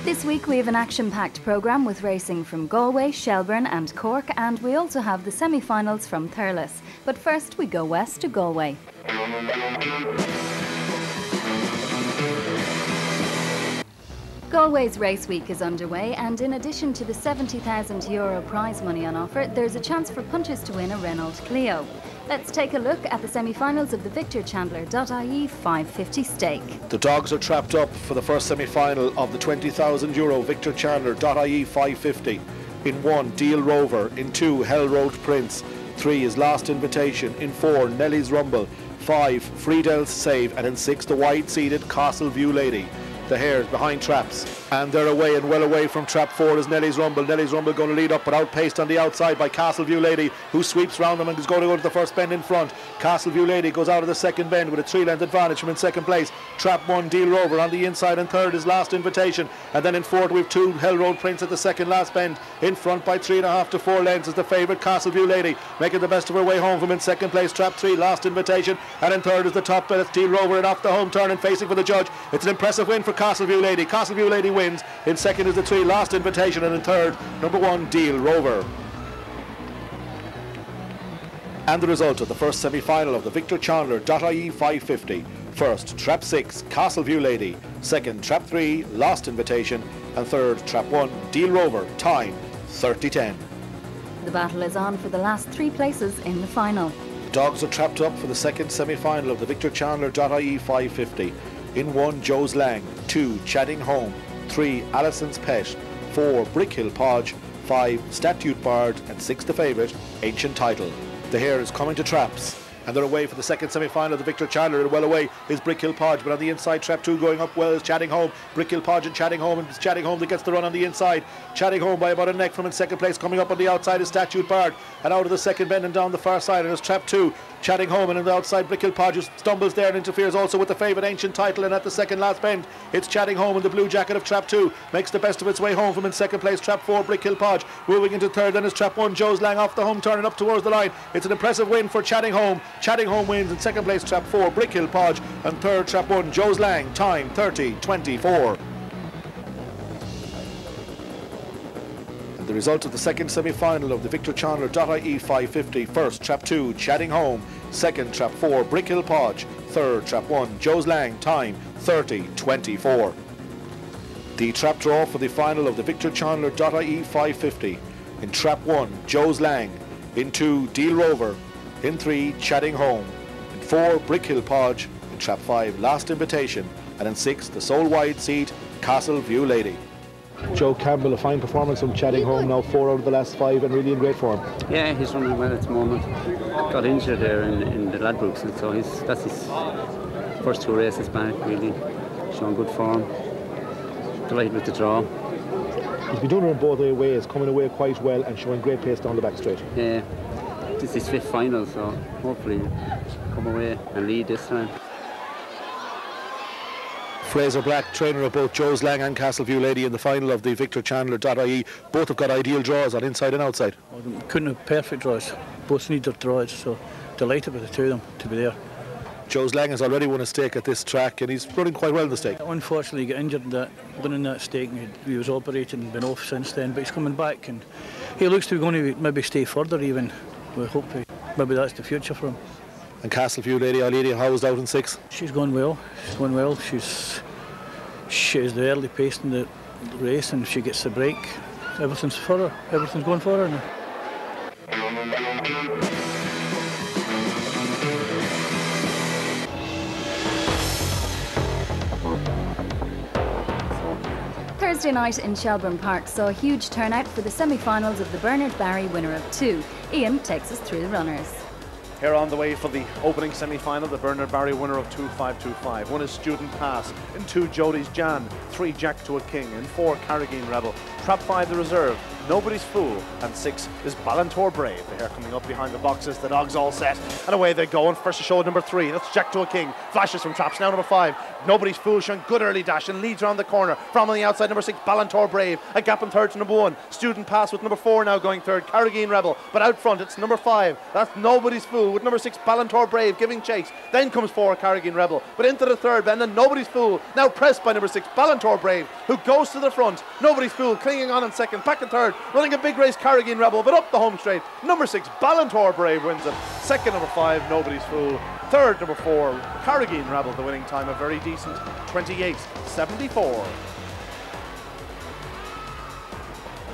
This week we have an action-packed programme with racing from Galway, Shelbourne and Cork, and we also have the semi-finals from Thurles. But first we go west to Galway. Galway's race week is underway, and in addition to the €70,000 prize money on offer, there's a chance for punters to win a Renault Clio. Let's take a look at the semi-finals of the VictorChandler.ie 550 stake. The dogs are trapped up for the first semi-final of the €20,000 VictorChandler.ie 550. In 1, Deal Rover. In 2, Hell Road Prince. 3 is Last Invitation. In 4, Nelly's Rumble. 5, Friedel's Save. And in 6, the wide-seated CASTLEVIEW Lady. The hares behind traps, and they're away and well away from trap 4 is Nelly's Rumble. Nelly's Rumble going to lead up, but outpaced on the outside by CASTLEVIEW Lady, who sweeps round them and is going to go to the first bend in front. CASTLEVIEW Lady goes out of the second bend with a 3-length advantage from in second place. Trap 1, Deal Rover on the inside, and third is Last Invitation, and then in fourth we've 2, Hell Road Prince at the second last bend. In front by 3.5 to 4 lengths is the favourite CASTLEVIEW Lady, making the best of her way home from in second place. Trap 3, Last Invitation, and in third is the top bend. It's Deal Rover and off the home turn and facing for the judge. It's an impressive win for CASTLEVIEW Lady. CASTLEVIEW Lady wins. In second is the 3, Last Invitation, and in third, number 1, Deal Rover. And the result of the first semi-final of the VictorChandler.ie 550. First, trap 6, CASTLEVIEW Lady. Second, trap 3, Last Invitation. And third, trap 1, Deal Rover. Time, 30-10. The battle is on for the last 3 places in the final. The dogs are trapped up for the second semi-final of the VictorChandler.ie 550. In 1, Joe's Lang. 2, Chatting Home. 3, Alison's Pet. 4, Brickhill Podge. 5, Statute Bard. And 6, the favourite, Ancient Title. The hare is coming to traps, and they're away for the second semi-final of the VictorChandler. And well away is Brickhill Podge, but on the inside, trap 2 going up well is Chatting Home. Brickhill Podge and Chatting Home, and it's Chatting Home that gets the run on the inside. Chatting Home by about a neck from in second place. Coming up on the outside is Statute Bard, and out of the second bend and down the far side, and it's trap 2, Chatting Home, and on the outside Brickhill Podge, who stumbles there and interferes also with the favourite Ancient Title. And at the second last bend, it's Chatting Home in the blue jacket of trap 2, makes the best of its way home from in second place. Trap 4, Brickhill Podge, moving into third. Then is trap 1, Joe's Lang off the home turn and up towards the line. It's an impressive win for Chatting Home. Chatting Home wins. In second place, trap 4, Brickhill Podge, and third, trap 1, Joe's Lang. Time, 30-24. And the result of the second semi-final of the VictorChandler.ie 550. First, trap 2, Chatting Home. Second, trap 4, Brickhill Podge. Third, trap 1, Joe's Lang. Time, 30-24. The trap draw for the final of the VictorChandler.ie 550. In trap 1, Joe's Lang. In 2, Deal Rover. In 3, Chatting Home. In 4, Brickhill Podge. In trap 5, Last Invitation. And in 6, the sole wide seat, CASTLEVIEW Lady. Joe Campbell, a fine performance from Chatting Home, now 4 out of the last 5 and really in great form. Yeah, he's running well at the moment. Got injured there in the Ladbrokes, and so that's his first 2 races back, really. Showing good form. Delighted with the draw. He's been doing it in both ways, coming away quite well and showing great pace down the back straight. Yeah, this is his 5th final, so hopefully come away and lead this time. Fraser Black, trainer of both Joe's Lang and CASTLEVIEW Lady in the final of the VictorChandler.ie. Both have got ideal draws on inside and outside. Couldn't have perfect draws. Both need their draws, so delighted with the 2 of them to be there. Joe's Lang has already won a stake at this track, and he's running quite well in the stake. Unfortunately, he got injured winning that stake, and he was operated and been off since then, but he's coming back, and he looks to be going to maybe stay further even. We hope maybe that's the future for him. And CASTLEVIEW Lady, our lady, housed out in 6. She's going well. She's going well. She is the early pace in the race, and if she gets the break, everything's for her. Everything's going for her now. Thursday night in Shelbourne Park saw a huge turnout for the semi-finals of the Bernard Barry winner of 2. Ian takes us through the runners. Here on the way for the opening semi-final, the Bernard Barry winner of 2-5-2-5. 1 is Student Pass. In 2, Jody's Jan. 3, Jack to a King. In 4, Curraheen Rebel. Trap 5, the reserve, Nobody's Fool, and 6 is Ballantor Brave. The hair coming up behind the boxes, the dogs all set, and away they go. And first to show number 3, that's Jack to a King, flashes from traps. Now number 5, Nobody's Fool, showing good early dash and leads around the corner. From on the outside, number 6, Ballantor Brave, a gap in third to number 1. Student Pass with number 4 now going third, Curraheen Rebel, but out front it's number 5, that's Nobody's Fool, with number 6, Ballantor Brave giving chase. Then comes 4, Curraheen Rebel, but into the third bend, and Nobody's Fool now pressed by number 6, Ballantor Brave, who goes to the front. Nobody's Fool clinging on in second, back in third, running a big race, Curraheen Rebel, but up the home straight. Number 6, Ballantor Brave wins it. Second, number 5, Nobody's Fool. Third, number 4, Curraheen Rebel. The winning time a very decent 28.74.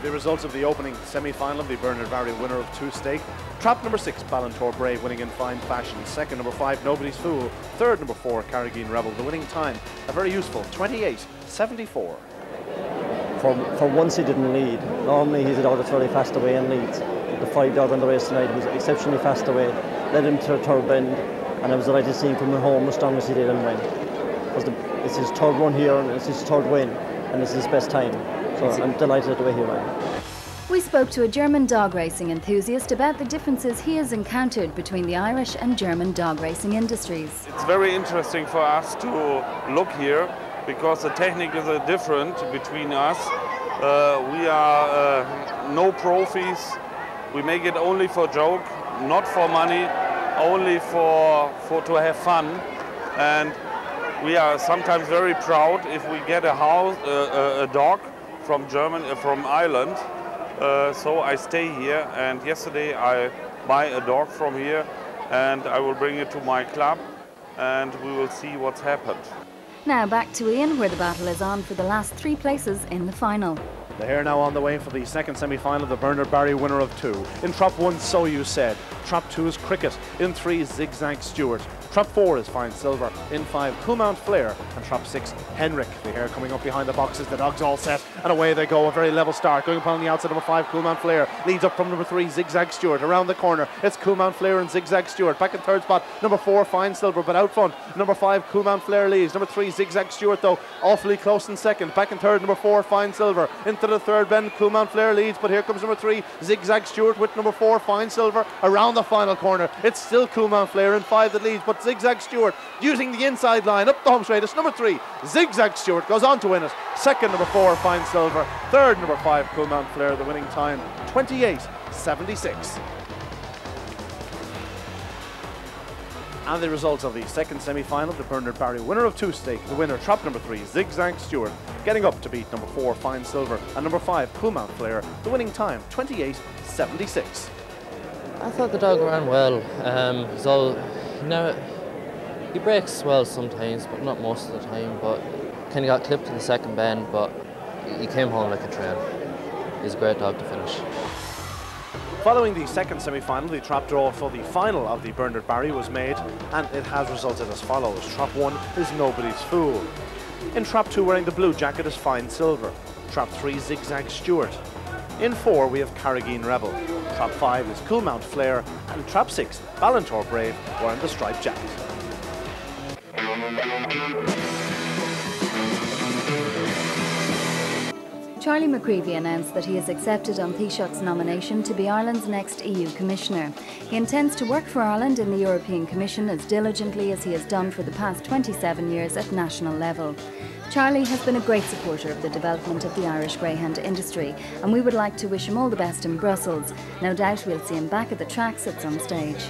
The results of the opening semi-final of the Bernard Barry winner of 2 stake. Trap number 6, Ballantor Brave, winning in fine fashion. Second, number 5, Nobody's Fool. Third, number 4, Curraheen Rebel. The winning time a very useful 28.74. For once he didn't lead. Normally he's a dog that's very fast away and leads. The 5 dog on the race tonight was exceptionally fast away, led him to the third bend, and I was delighted to see him coming home as strong as he did and win. It's his third run here and it's his third win, and it's his best time. So I'm delighted at the way he ran. We spoke to a German dog racing enthusiast about the differences he has encountered between the Irish and German dog racing industries. It's very interesting for us to look here, because the technique is different between us. We are no profis. We make it only for joke, not for money, only for to have fun. And we are sometimes very proud if we get a dog from from Ireland. So I stay here, and yesterday I buy a dog from here, and I will bring it to my club, and we will see what's happened. Now back to Ian, where the battle is on for the last 3 places in the final. The hare now on the way for the second semi-final of the Bernard Barry winner of 2. In Trap 1, So You Said. Trap 2 is Cricket. In 3, Zigzag Stewart. Trap 4 is Fine Silver. In 5, Coolmount Flair. And Trap 6, Henrik. The hare coming up behind the boxes. The dogs all set. And away they go. A very level start. Going upon the outside, number 5, Coolmount Flair. Leads up from number 3, Zigzag Stewart. Around the corner, it's Coolmount Flair and Zigzag Stewart. Back in third spot, number 4, Fine Silver. But out front, number 5, Coolmount Flair leads. Number 3, Zigzag Stewart, though, awfully close in second. Back in third, number 4, Fine Silver. Into the third bend, Coolmount Flair leads. But here comes number 3, Zigzag Stewart with number 4, Fine Silver. Around the final corner, it's still Coolmount Flair in 5 that leads. But Zigzag Stewart using the inside line up the home straight. It's number 3, Zigzag Stewart, goes on to win it. Second, number 4, Fine Silver. Third, number 5, Coolmount Flair. The winning time 28.76. And the results of the second semi-final, the Bernard Barry winner of 2 stake. The winner, Trap number 3, Zigzag Stewart, getting up to beat number 4, Fine Silver, and number 5, Coolmount Flair. The winning time 28.76. I thought the dog ran well. He breaks well sometimes, but not most of the time. But kind of got clipped to the second bend, but he came home like a train. He's a great dog to finish. Following the second semi-final, the trap draw for the final of the Bernard Barry was made, and it has resulted as follows. Trap 1 is Nobody's Fool. In Trap 2, wearing the blue jacket, is Fine Silver. Trap 3, Zigzag Stewart. In 4, we have Curraheen Rebel. Trap 5 is Coolmount Flair, and Trap 6, Ballantor Brave, wearing the striped jacket. Charlie McCreevy announced that he has accepted An Taoiseach's nomination to be Ireland's next EU Commissioner. He intends to work for Ireland in the European Commission as diligently as he has done for the past 27 years at national level. Charlie has been a great supporter of the development of the Irish greyhound industry, and we would like to wish him all the best in Brussels. No doubt we'll see him back at the tracks at some stage.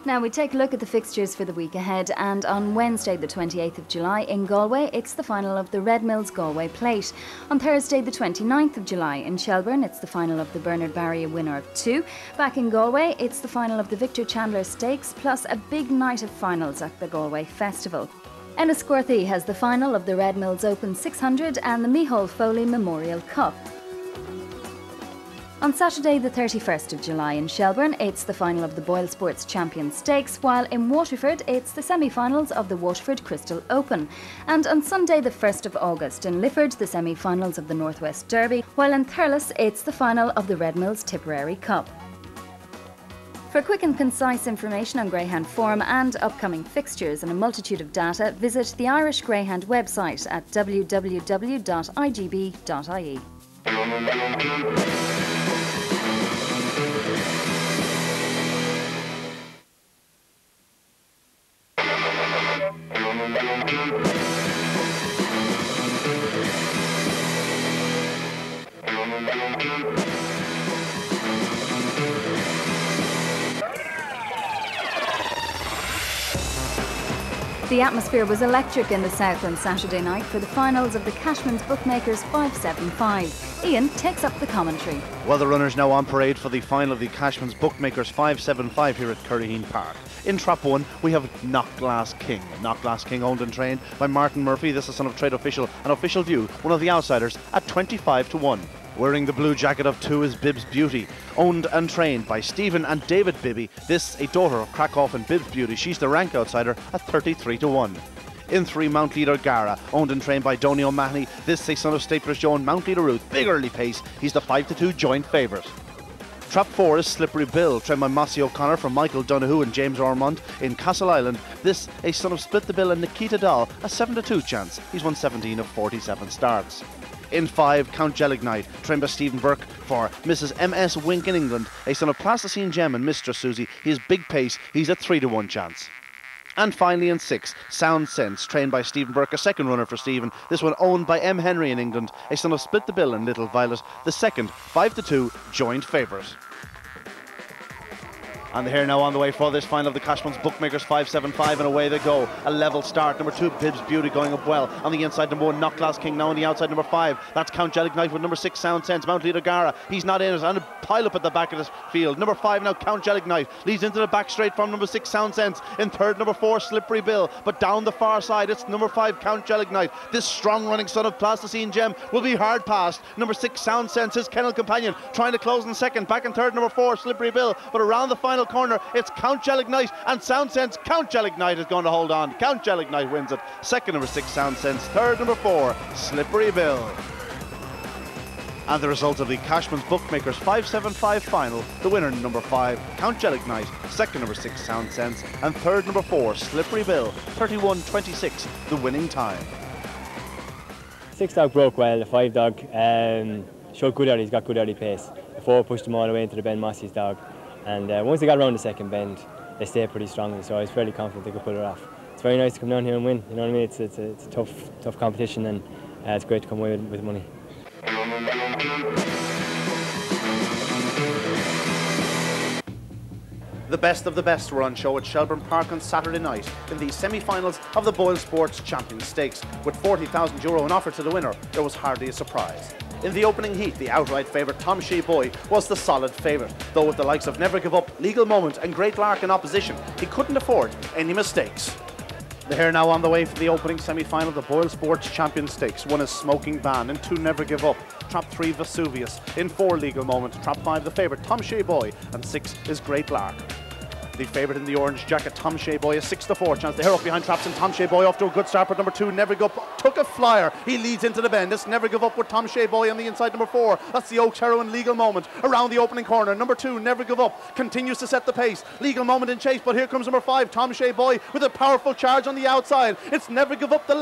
Now we take a look at the fixtures for the week ahead, and on Wednesday the 28th of July in Galway it's the final of the Red Mills Galway Plate. On Thursday the 29th of July in Shelbourne it's the final of the Bernard Barry winner of 2. Back in Galway it's the final of the Victor Chandler Stakes plus a big night of finals at the Galway Festival. Enniscorthy has the final of the Red Mills Open 600 and the Micheál Foley Memorial Cup. On Saturday the 31st of July in Shelbourne it's the final of the BoyleSports Champion Stakes, while in Waterford it's the semi-finals of the Waterford Crystal Open. And on Sunday the 1st of August in Lifford the semi-finals of the Northwest Derby, while in Thurles it's the final of the Red Mills Tipperary Cup. For quick and concise information on greyhound form and upcoming fixtures and a multitude of data, visit the Irish Greyhound website at www.igb.ie. The atmosphere was electric in the south on Saturday night for the finals of the Cashmans Bookmakers 575. Ian takes up the commentary. Well, the runners now on parade for the final of the Cashmans Bookmakers 575 here at Curraheen Park. In Trap 1, we have KNOCKGLASS King. KNOCKGLASS King owned and trained by Martin Murphy. This is son of trade official and Official View, one of the outsiders, at 25-1. Wearing the blue jacket of 2 is BIBS Beauty, owned and trained by Stephen and David Bibby. This, a daughter of Krakow and BIBS Beauty. She's the rank outsider at 33-1. In 3, Mount Leader Gara, owned and trained by Donny O'Mahony. This, a son of Staples Joan, Mount Leader Ruth. Big early pace. He's the 5-2 joint favourite. Trap 4 is Slippery Bill, trained by Mossy O'Connor from Michael Donoghue and James Ormond in Castle Island. This, a son of Split the Bill and Nikita Dahl, a 7-2 chance. He's won 17 of 47 starts. In 5, Count GELIGNITE, trained by Stephen Burke for Mrs. M.S. Wink in England, a son of Plasticine Gem and Mistress Susie. He has big pace, he's a 3-1 chance. And finally in 6, Sound Sense, trained by Stephen Burke, a second runner for Stephen. This one owned by M. Henry in England, a son of Split the Bill and Little Violet, the second 5-2 joint favourite. And here now on the way for this final of the Cashmans Bookmakers 575, and away they go. A level start. Number 2, BIBS Beauty, going up well. On the inside, number 1, KNOCKGLASS King. Now on the outside, number 5. That's Count GELIGNITE with number 6, Sound Sense. Mount Leader Gara, he's not in it. And a pile up at the back of this field. Number 5 now, Count GELIGNITE. Leads into the back straight from number 6, Sound Sense. In third, number 4, Slippery Bill. But down the far side, it's number 5, Count GELIGNITE. This strong running son of Plasticine Gem will be hard past. Number 6, Sound Sense, his kennel companion, trying to close in second. Back in third, number 4, Slippery Bill. But around the final corner, it's Count GELIGNITE and Sound Sense. Count GELIGNITE is going to hold on. Count GELIGNITE wins it. Second, number 6, Sound Sense. Third, number 4, Slippery Bill. And the result of the Cashmans Bookmakers 575 final, the winner, number 5, Count GELIGNITE. Second, number 6, Sound Sense. And third, number 4, Slippery Bill. 31-26, the winning time. 6 dog broke well. The 5 dog showed good early. He's got good early pace. The 4 pushed him all the way into the bend, Mossy's dog. And once they got around the second bend, they stayed pretty strongly, so I was fairly confident they could pull it off. It's very nice to come down here and win, you know what I mean? It's a tough competition, and it's great to come away with money. The best of the best were on show at Shelbourne Park on Saturday night in the semi-finals of the BoyleSports Champions Stakes. With €40,000 in offer to the winner, there was hardly a surprise. In the opening heat, the outright favourite Tom Shea Boy was the solid favourite, though with the likes of Never Give Up, Legal Moment and Great Lark in opposition, he couldn't afford any mistakes. They're now on the way for the opening semi-final of the BoyleSports Champions Stakes. 1 is Smoking Ban, in 2 Never Give Up, Trap 3 Vesuvius, in 4 Legal Moment, Trap 5 the favourite Tom Shea Boy, and 6 is Great Lark. The favourite in the orange jacket, Tom Shea Boy, a 6-4 chance. They're up behind traps, and Tom Shea Boy off to a good start. But number 2, Never Give Up, took a flyer. He leads into the bend. This Never Give Up with Tom Shea Boy on the inside. Number 4, that's the Oaks Heroine, Legal Moment, around the opening corner. Number 2, Never Give Up, continues to set the pace. Legal Moment in chase, but here comes number 5, Tom Shea Boy, with a powerful charge on the outside. It's Never Give Up, the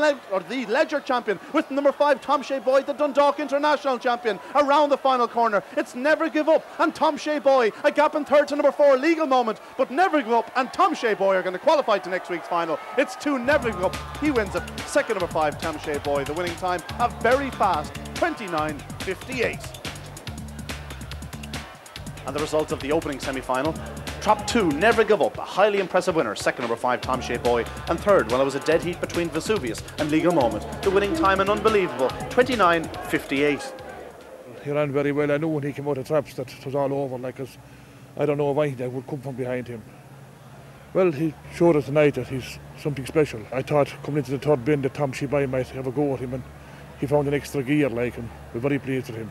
Ledger champion, with number 5, Tom Shea Boy, the Dundalk International champion, around the final corner. It's Never Give Up and Tom Shea Boy, a gap in third to number 4, Legal Moment, but Never Give Up and Tom Shea Boy are going to qualify to next week's final. It's 2 Never Give Up, he wins it. Second, number 5, Tom Shea Boy. The winning time, a very fast 29.58. And the results of the opening semi-final: Trap 2, Never Give Up, a highly impressive winner. Second, number 5, Tom Shea Boy. And third, well, it was a dead heat between Vesuvius and Legal Moment. The winning time, an unbelievable 29.58. He ran very well. I knew when he came out of traps that it was all over, like, cause I don't know why that would come from behind him. Well, he showed us tonight that he's something special. I thought coming into the third bend that Tom Shea Boy might have a go at him, and he found an extra gear like him. We're very pleased with him.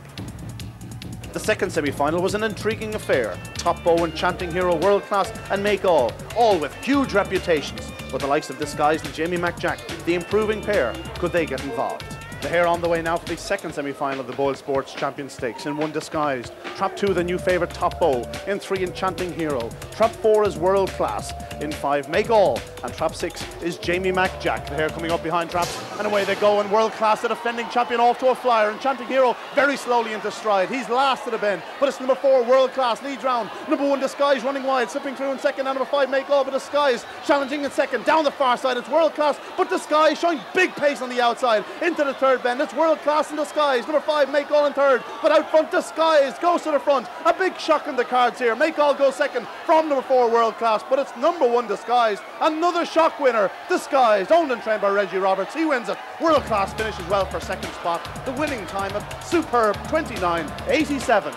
The second semi-final was an intriguing affair. Top Bow and Chanting Hero, World Class and Make All with huge reputations. With the likes of Disguised and Jamie McJack, the improving pair, could they get involved? The hare on the way now for the second semi-final of the BoyleSports Champion Stakes. In 1 Disguised. Trap 2 the new favourite Top Bow. In 3 Enchanting Hero. Trap 4 is World Class. In 5 Make All. And Trap 6 is Jamie McJack. The hare coming up behind Trap, and away they go. And World Class, the defending champion, off to a flyer. Enchanting Hero very slowly into stride. He's last to the bend, but it's number 4 World Class leads round. Number 1 Disguise running wide, slipping through in second. And number 5 Make All, but Disguise challenging in second. Down the far side it's World Class, but Disguise showing big pace on the outside into the third bend. It's World Class and Disguise. Number 5 Make All in third, but out front Disguise goes to the front. A big shock in the cards here. Make All goes second from number 4 World Class, but it's number 1 Disguise. Another shock winner. Disguise, owned and trained by Reggie Roberts. He wins it. World Class finishes well for second spot. The winning time of superb 29.87.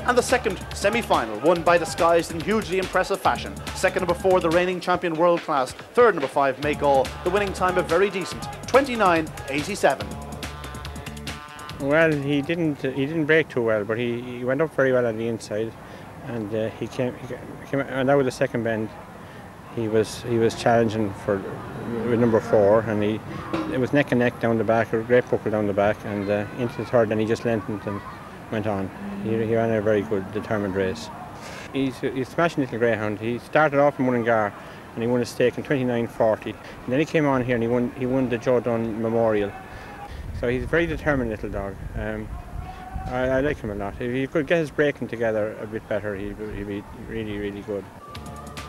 And the second semi-final, won by Disguised in hugely impressive fashion. Second, number 4, the reigning champion World Class. Third, number 5, Make All. The winning time of very decent, 29.87. Well, he didn't break too well, but he went up very well on the inside, and he came and out with the second bend. He was challenging with number 4, and it was neck and neck down the back, a great buckle down the back, and into the third, and he just lengthened and went on. He ran a very good, determined race. He's a smashing little greyhound. He started off in Mullingar, and he won a stake in 29.40. And then he came on here and he won the Joe Dunn Memorial. So he's a very determined little dog. I like him a lot. If he could get his breaking together a bit better, he'd be really, really good.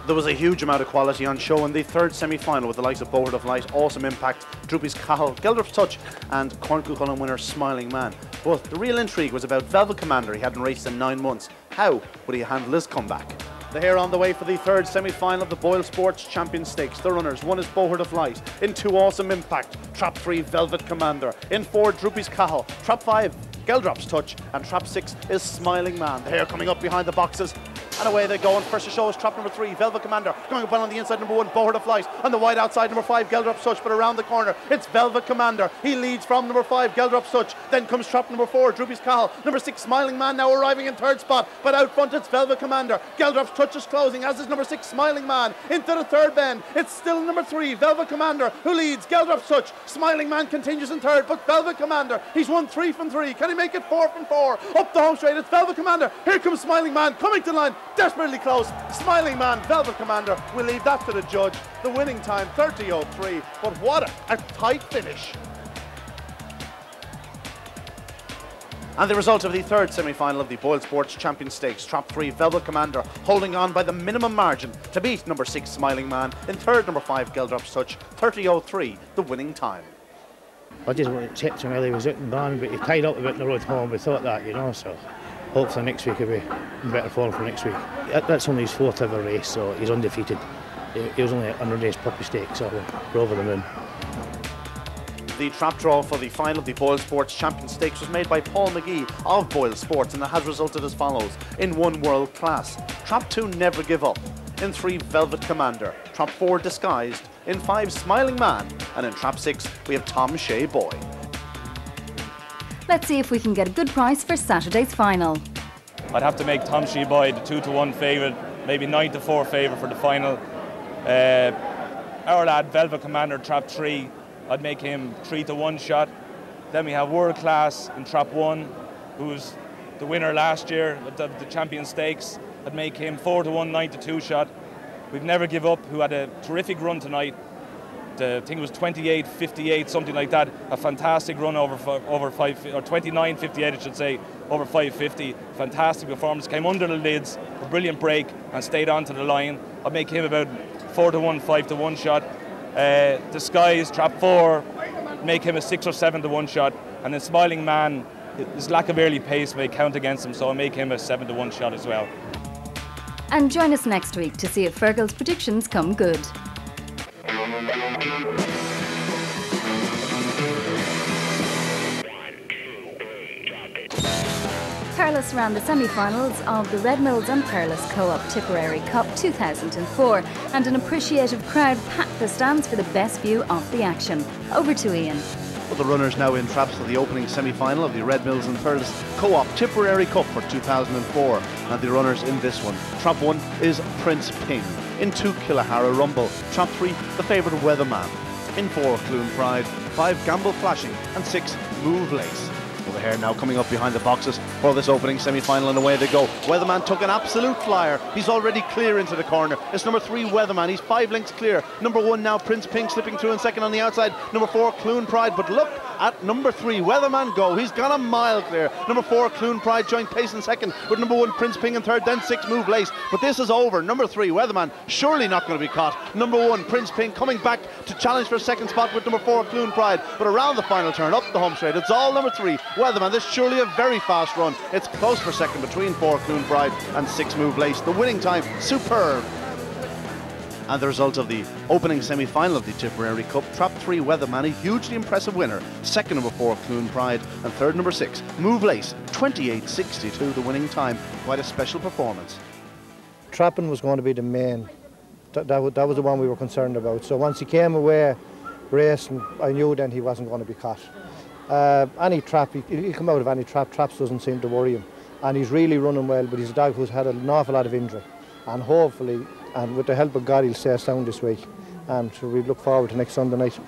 There was a huge amount of quality on show in the third semi-final with the likes of Board of Light, Awesome Impact, Droopy's Cahill, Geldrup's Touch and Corncucullen winner Smiling Man. But the real intrigue was about Velvet Commander. He hadn't raced in 9 months. How would he handle his comeback? The hare on the way for the third semi-final of the BoyleSports Champion Stakes. The runners, 1 is Board of Light. In 2, Awesome Impact. Trap 3, Velvet Commander. In 4, Droopy's Cahill. Trap 5, Geldrup's Touch. And Trap 6 is Smiling Man. The hare coming up behind the boxes. And away they go, and first to show is trap number 3, Velvet Commander, going up well on the inside, number 1, Board of Light, on the wide outside, number 5, Geldrup's Touch, but around the corner, it's Velvet Commander. He leads from number 5, Geldrup's Touch, then comes trap number 4, Droopy's Cahill, number 6, Smiling Man, now arriving in third spot, but out front it's Velvet Commander. Geldrup's Touch is closing, as is number 6, Smiling Man, into the third bend. It's still number 3, Velvet Commander, who leads. Geldrup's Touch, Smiling Man continues in third, but Velvet Commander, he's won 3 from 3. Can he make it 4 from 4? Up the home straight, it's Velvet Commander. Here comes Smiling Man, coming to the line, desperately close. Smiling Man, Velvet Commander, we'll leave that to the judge. The winning time, 30.03, but what a tight finish. And the result of the third semi-final of the BoyleSports Champion Stakes, Trap 3, Velvet Commander, holding on by the minimum margin to beat number 6, Smiling Man. In third, number 5, Geldrup's Touch, 30.03, the winning time. I just wanted to check him while he was out and gone, but he tied up a bit on the road home. We thought that, you know, so hopefully next week he'll be in better form for next week. That's only his 4th ever race, so he's undefeated. He was only a 100-race puppy stake, so we're over the moon. The trap draw for the final of the BoyleSports Champion Stakes was made by Paul McGee of BoyleSports, and it has resulted as follows. In 1, World Class. Trap 2, Never Give Up. In 3, Velvet Commander. Trap 4, Disguised. In 5, Smiling Man. And in Trap 6, we have Tom Shea Boy. Let's see if we can get a good price for Saturday's final. I'd have to make Tom Shea Boy the 2-1 favourite, maybe 9-4 favourite for the final. Our lad, Velvet Commander, Trap 3, I'd make him 3-1 shot. Then we have World Class in Trap 1, who's the winner last year of the Champion Stakes. I'd make him 4-1, 9-2 shot. We've Never Give Up, who had a terrific run tonight. I think it was 28.58, something like that. A fantastic run over 5, or 29.58, I should say, over 5.50. Fantastic performance. Came under the lids, a brilliant break, and stayed on to the line. I'd make him about 4-1, 5-1 shot. Disguise, Trap 4, make him a 6 or 7-1 shot. And then Smiling Man, his lack of early pace may count against him, so I'll make him a 7-1 shot as well. And join us next week to see if Fergal's predictions come good. Thurles ran the semi-finals of the Red Mills and Thurles Co-op Tipperary Cup 2004, and an appreciative crowd packed the stands for the best view of the action. Over to Ian. Well, the runners now in traps for the opening semi-final of the Red Mills and Thurles Co-op Tipperary Cup for 2004, and the runners in this one. Trap 1 is Prince Ping. In 2, Killahara Rumble. Trap 3, the favourite Weatherman. In 4, Clune Pride. 5, Gamble Flashing. And 6, Move Lace. Over here now coming up behind the boxes for this opening semi-final, and away they go. Weatherman took an absolute flyer. He's already clear into the corner. It's number 3, Weatherman. He's 5 lengths clear. Number 1 now, Prince Pink, slipping through in second on the outside. Number 4, Clune Pride. But look at number 3, Weatherman go. He's gone a mile clear. Number 4, Clune Pride joint pace in second, with number 1, Prince Pink in third, then 6, Move Lace. But this is over. Number 3, Weatherman, surely not going to be caught. Number 1, Prince Pink, coming back to challenge for a second spot with number 4, Clune Pride. But around the final turn, up the home straight, it's all number 3, Weatherman. This surely a very fast run. It's close for second between 4, Clune Pride, and 6, Move Lace. The winning time, superb. And the result of the opening semi-final of the Tipperary Cup, Trap 3, Weatherman, a hugely impressive winner. Second, number 4, Clune Pride, and third, number 6, Move Lace. 28.62 the winning time. Quite a special performance. Trapping was going to be the main. That was the one we were concerned about. So once he came away racing, I knew then he wasn't going to be caught. Any trap, he'll come out of any trap. Traps doesn't seem to worry him. And he's really running well, but he's a dog who's had an awful lot of injury. And hopefully, and with the help of God, he'll stay sound this week. And so we look forward to next Sunday night.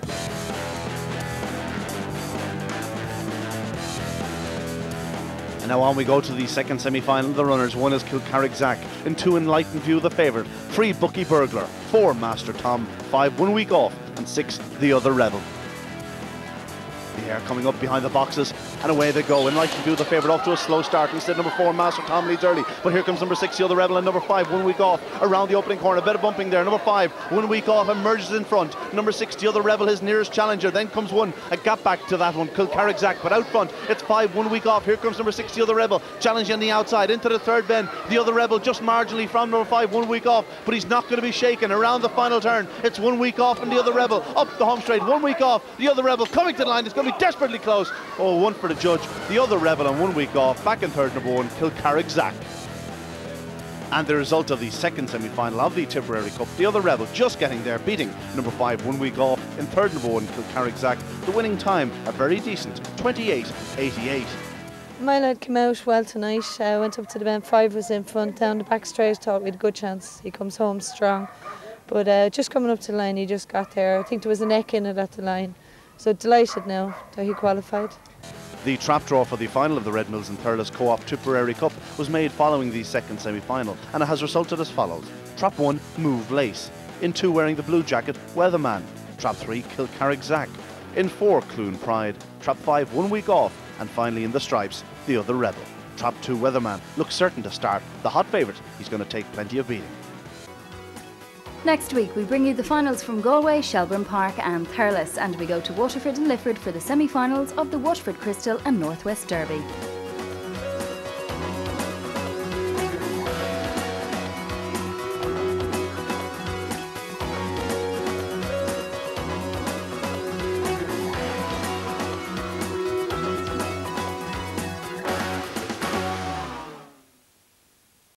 And now on we go to the second semi-final of the runners. 1 is Kilcarrick-Zack, in 2, Enlightened View, the favourite. 3, Bucky Burglar. 4, Master Tom. 5, 1 Week Off. And 6, The Other Rebel. The air coming up behind the boxes, and away they go. Enlightened View, the favourite, off to a slow start. Instead, number 4, Master Tom, leads early. But here comes number 6, The Other Rebel, and number 5, 1 Week Off, around the opening corner. A bit of bumping there. Number 5, 1 Week Off, emerges in front. Number 6, The Other Rebel, his nearest challenger. Then comes 1, a gap back to that one, Kilcarrick-Zack. But out front, it's 5, 1 Week Off. Here comes number 6, The Other Rebel, challenging on the outside. Into the third bend, The Other Rebel just marginally from number 5, 1 Week Off. But he's not going to be shaken. Around the final turn, it's 1 Week Off and The Other Rebel. Up the home straight, 1 Week Off. The Other Rebel coming to the line. It's going to be desperately close. Oh, 1 for the judge. The Other Rebel and 1 Week Off. Back in third, number 1, Kilcarrick-Zack. And the result of the second semi-final of the Tipperary Cup, The Other Rebel just getting there, beating number 5, 1 Week Off. In third, number 1, Kilcarrick-Zack. The winning time, a very decent 28.88. My lad came out well tonight. Went up to the bend, 5 was in front, down the back straight, thought we had a good chance. He comes home strong. But just coming up to the line, he just got there. I think there was a neck in it at the line. So delighted now that he qualified. The trap draw for the final of the Red Mills and Thurles Co-op Tipperary Cup was made following the second semi-final, and it has resulted as follows. Trap 1, Move Lace. In 2, wearing the blue jacket, Weatherman. Trap 3, Kilcarrick-Zack. In 4, Clune Pride. Trap 5, 1 Week Off. And finally in the stripes, The Other Rebel. Trap 2, Weatherman looks certain to start. The hot favourite, he's going to take plenty of beating. Next week we bring you the finals from Galway, Shelbourne Park and Thurles, and we go to Waterford and Lifford for the semi-finals of the Waterford Crystal and Northwest Derby.